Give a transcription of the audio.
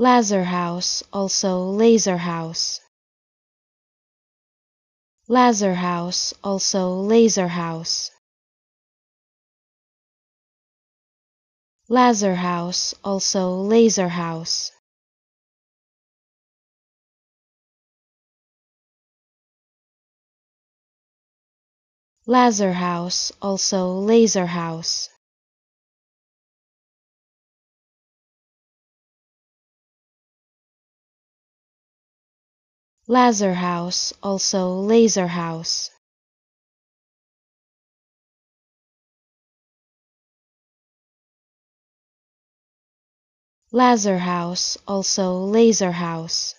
Lazar House, also Lazar House. Lazar House, also Lazar House. Lazar House, also Lazar House. Lazar House, also Lazar House. Lazar House, also Lazar House. Lazar House, also Lazar House.